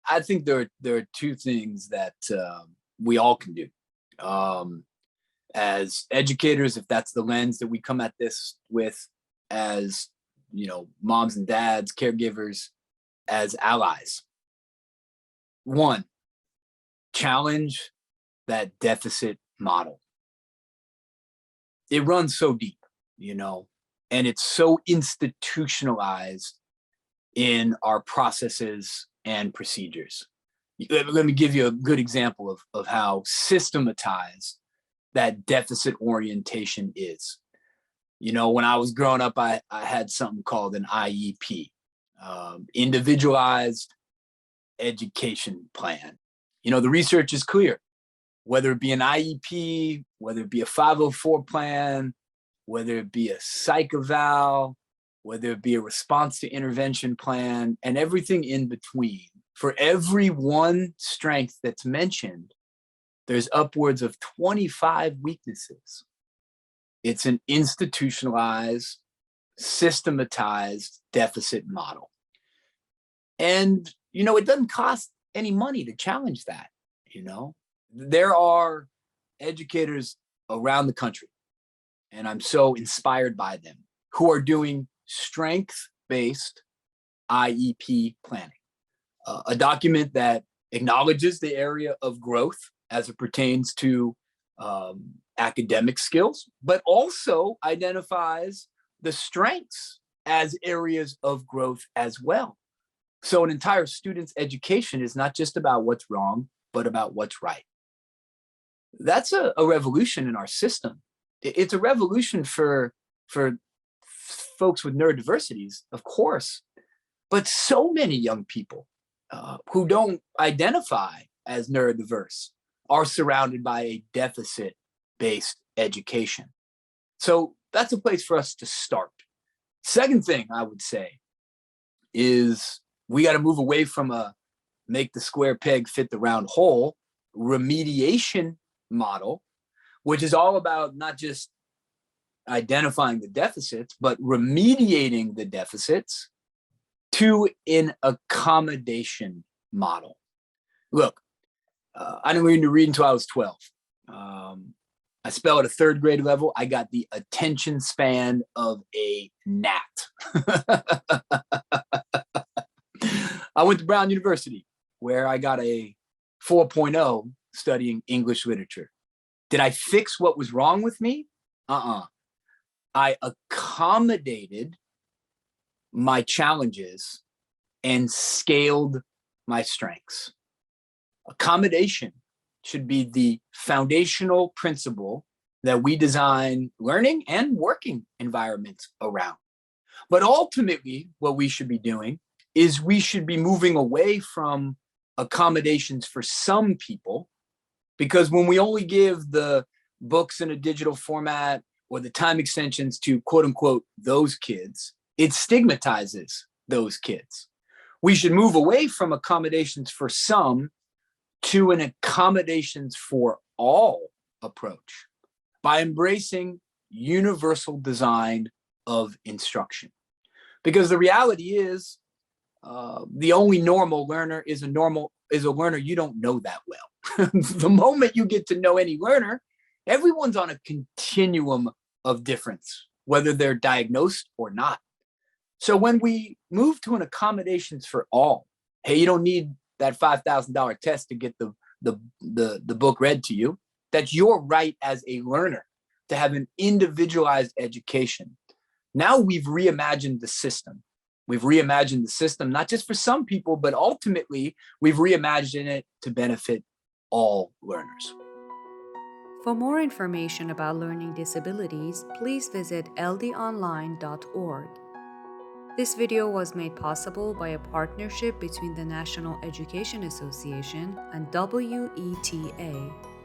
I think there are two things that we all can do as educators, if that's the lens that we come at this with, as moms and dads, caregivers, as allies. One, challenge that deficit model. It runs so deep, and it's so institutionalized in our processes and procedures. Let me give you a good example of how systematized that deficit orientation is. When I was growing up, I had something called an IEP, individualized education plan. The research is clear, whether it be an IEP, whether it be a 504 plan, whether it be a psych eval, whether it be a response to intervention plan, and everything in between. For every one strength that's mentioned, there's upwards of 25 weaknesses. It's an institutionalized, systematized deficit model. And, it doesn't cost any money to challenge that, There are educators around the country, and I'm so inspired by them, who are doing strength-based IEP planning, a document that acknowledges the area of growth as it pertains to academic skills, but also identifies the strengths as areas of growth as well. So an entire student's education is not just about what's wrong, but about what's right. That's a revolution in our system. It's a revolution for folks with neurodiversities, of course, but so many young people who don't identify as neurodiverse are surrounded by a deficit-based education. So that's a place for us to start. Second thing I would say is we got to move away from a make the square peg fit the round hole remediation model, which is all about not just identifying the deficits, but remediating the deficits, to an accommodation model. Look, I didn't learn to read until I was 12. I spell at a third grade level. I got the attention span of a gnat. I went to Brown University, where I got a 4.0 studying English literature. Did I fix what was wrong with me? I accommodated my challenges and scaled my strengths. Accommodation should be the foundational principle that we design learning and working environments around. But ultimately, what we should be doing is we should be moving away from accommodations for some people, because when we only give the books in a digital format or the time extensions to quote unquote those kids, it stigmatizes those kids. We should move away from accommodations for some to an accommodations for all approach by embracing universal design of instruction. Because the reality is, the only normal learner is a learner you don't know that well. The moment you get to know any learner, everyone's on a continuum of difference, whether they're diagnosed or not. So when we move to an accommodations for all, hey, you don't need that $5,000 test to get the book read to you. That's your right as a learner to have an individualized education. Now we've reimagined the system. We've reimagined the system, not just for some people, but ultimately we've reimagined it to benefit all learners. For more information about learning disabilities, please visit ldonline.org. This video was made possible by a partnership between the National Education Association and WETA.